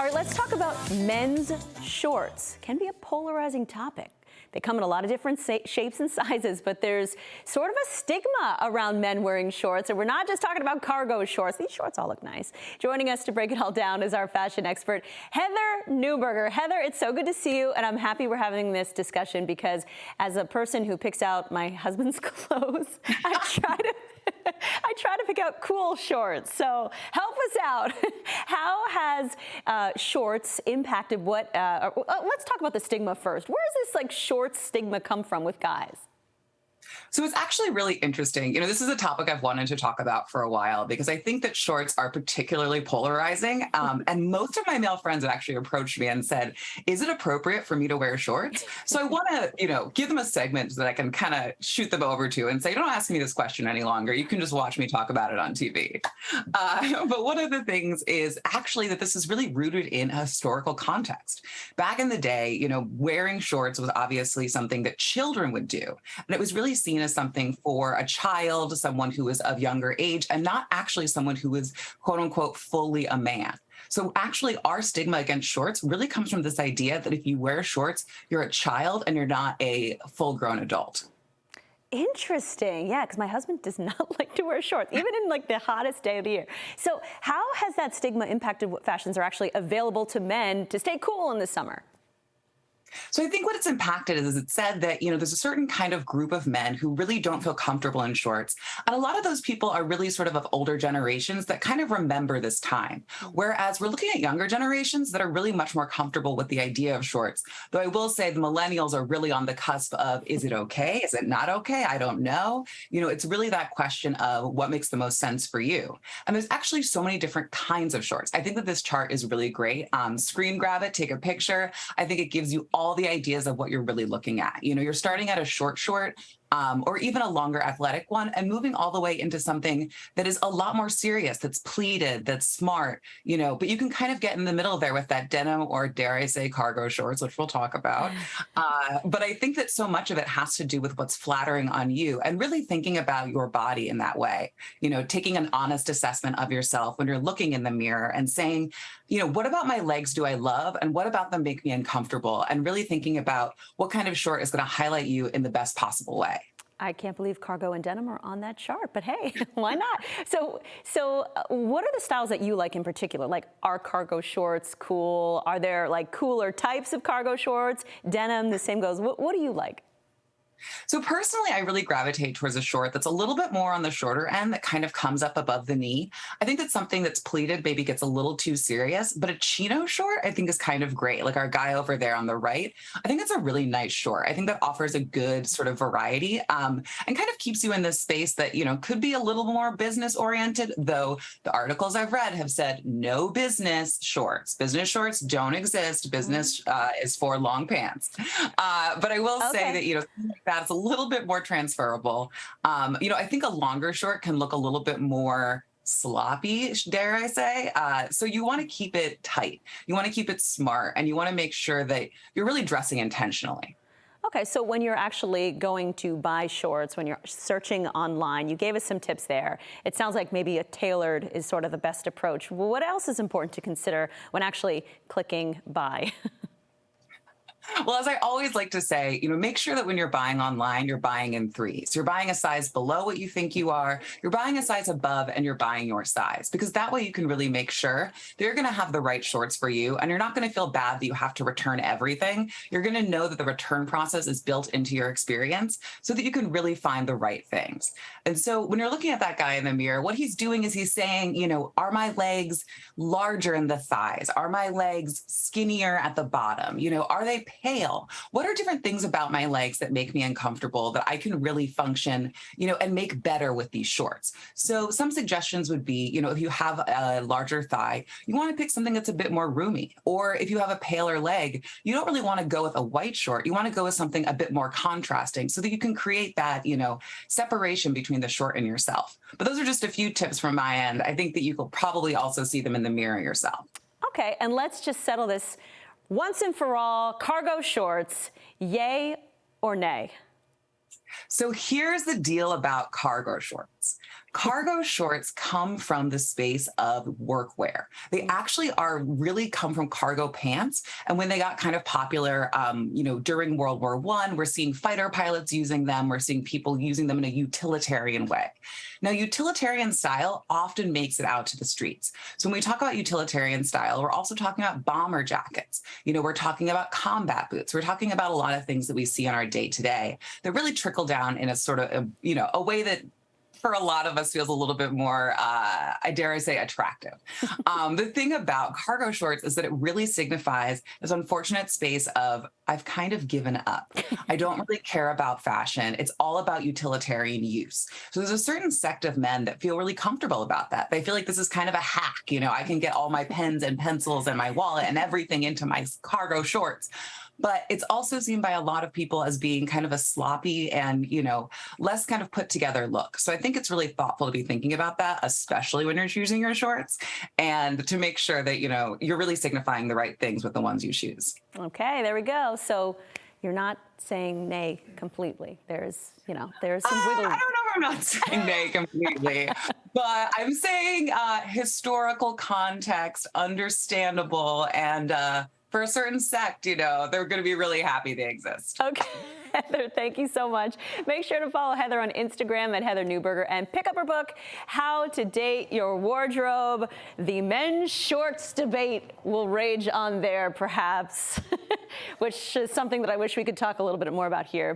All right, let's talk about men's shorts. Can be a polarizing topic. They come in a lot of different shapes and sizes, but there's sort of a stigma around men wearing shorts. And we're not just talking about cargo shorts. These shorts all look nice. Joining us to break it all down is our fashion expert, Heather Newberger. Heather, it's so good to see you, and I'm happy we're having this discussion because as a person who picks out my husband's clothes, I try to pick out cool shorts. So help us out. How has shorts impacted what, let's talk about the stigma first. Where does this shorts stigma come from with guys? So it's actually really interesting. This is a topic I've wanted to talk about for a while because I think that shorts are particularly polarizing. And most of my male friends have actually approached me and said, is it appropriate for me to wear shorts? So I want to, give them a segment that I can kind of shoot them over to and say, don't ask me this question any longer. You can just watch me talk about it on TV. But one of the things is actually that this is really rooted in a historical context. Back in the day, wearing shorts was obviously something that children would do. And it was really seen as something for a child, someone who is of younger age, and not actually someone who is, quote unquote, fully a man. So actually our stigma against shorts really comes from this idea that if you wear shorts, you're a child and you're not a full-grown adult. Interesting. Yeah, because my husband does not like to wear shorts, even in the hottest day of the year. So how has that stigma impacted what fashions are actually available to men to stay cool in the summer? So I think what it's impacted is it said that, there's a certain kind of group of men who really don't feel comfortable in shorts. And a lot of those people are really sort of older generations that kind of remember this time. Whereas we're looking at younger generations that are really much more comfortable with the idea of shorts. Though I will say the millennials are really on the cusp of, is it okay? Is it not okay? I don't know. It's really that question of what makes the most sense for you. And there's actually so many different kinds of shorts. I think that this chart is really great. Screen grab it, take a picture. I think it gives you all the ideas of what you're really looking at. You're starting at a short, or even a longer athletic one and moving all the way into something that is a lot more serious, that's pleated, that's smart, but you can kind of get in the middle there with that denim or dare I say cargo shorts, which we'll talk about. But I think that so much of it has to do with what's flattering on you and really thinking about your body in that way, taking an honest assessment of yourself when you're looking in the mirror and saying, what about my legs do I love? And what about them make me uncomfortable? And really thinking about what kind of short is going to highlight you in the best possible way. I can't believe cargo and denim are on that chart, but hey, why not? So what are the styles that you like in particular? Are cargo shorts cool? Are there cooler types of cargo shorts? Denim, the same goes. What do you like? So personally, I really gravitate towards a short that's a little bit more on the shorter end that kind of comes up above the knee. I think that something that's pleated maybe gets a little too serious, but a chino short I think is kind of great. Like our guy over there on the right, I think it's a really nice short. I think that offers a good sort of variety and kind of keeps you in this space that, could be a little more business oriented, though the articles I've read have said no business shorts. Business shorts don't exist. Business is for long pants. But I will say that, that's a little bit more transferable. I think a longer short can look a little bit more sloppy, dare I say. So you want to keep it tight. You want to keep it smart, and you want to make sure that you're really dressing intentionally. Okay, so when you're actually going to buy shorts, when you're searching online, you gave us some tips there. It sounds like maybe a tailored is sort of the best approach. Well, what else is important to consider when actually clicking buy? Well, as I always like to say, make sure that when you're buying online, you're buying in threes. You're buying a size below what you think you are, you're buying a size above, and you're buying your size. Because that way you can really make sure that you're going to have the right shorts for you, and you're not going to feel bad that you have to return everything. You're going to know that the return process is built into your experience so that you can really find the right things. And so when you're looking at that guy in the mirror, what he's doing is he's saying, are my legs larger in the thighs? Are my legs skinnier at the bottom? Are they pale? What are different things about my legs that make me uncomfortable that I can really function, and make better with these shorts? So some suggestions would be, if you have a larger thigh, you want to pick something that's a bit more roomy. Or if you have a paler leg, you don't really want to go with a white short. You want to go with something a bit more contrasting so that you can create that, separation between the short and yourself. But those are just a few tips from my end. I think that you will probably also see them in the mirror yourself. Okay, and let's just settle this once and for all. Cargo shorts, yay or nay? So here's the deal about cargo shorts. Cargo shorts come from the space of workwear. They actually are really come from cargo pants. And when they got kind of popular, during World War I, we're seeing fighter pilots using them. We're seeing people using them in a utilitarian way. Now, utilitarian style often makes it out to the streets. So when we talk about utilitarian style, we're also talking about bomber jackets. We're talking about combat boots. We're talking about a lot of things that we see on our day to day that really trickle down in a sort of, a way that for a lot of us feels a little bit more, I dare I say, attractive. The thing about cargo shorts is that it really signifies this unfortunate space of, I've kind of given up. I don't really care about fashion. It's all about utilitarian use. So there's a certain sect of men that feel really comfortable about that. They feel like this is kind of a hack. I can get all my pens and pencils and my wallet and everything into my cargo shorts. But it's also seen by a lot of people as being kind of a sloppy and, less kind of put together look. So I think it's really thoughtful to be thinking about that, especially when you're choosing your shorts, and to make sure that, you're really signifying the right things with the ones you choose. Okay, there we go. So you're not saying nay completely. There's some wiggle. I don't know if I'm not saying nay completely, but I'm saying historical context, understandable, and for a certain sect, they're going to be really happy they exist. Okay, Heather, thank you so much. Make sure to follow Heather on Instagram at Heather Newberger and pick up her book, How to Date Your Wardrobe. The men's shorts debate will rage on there, perhaps, which is something that I wish we could talk a little bit more about here.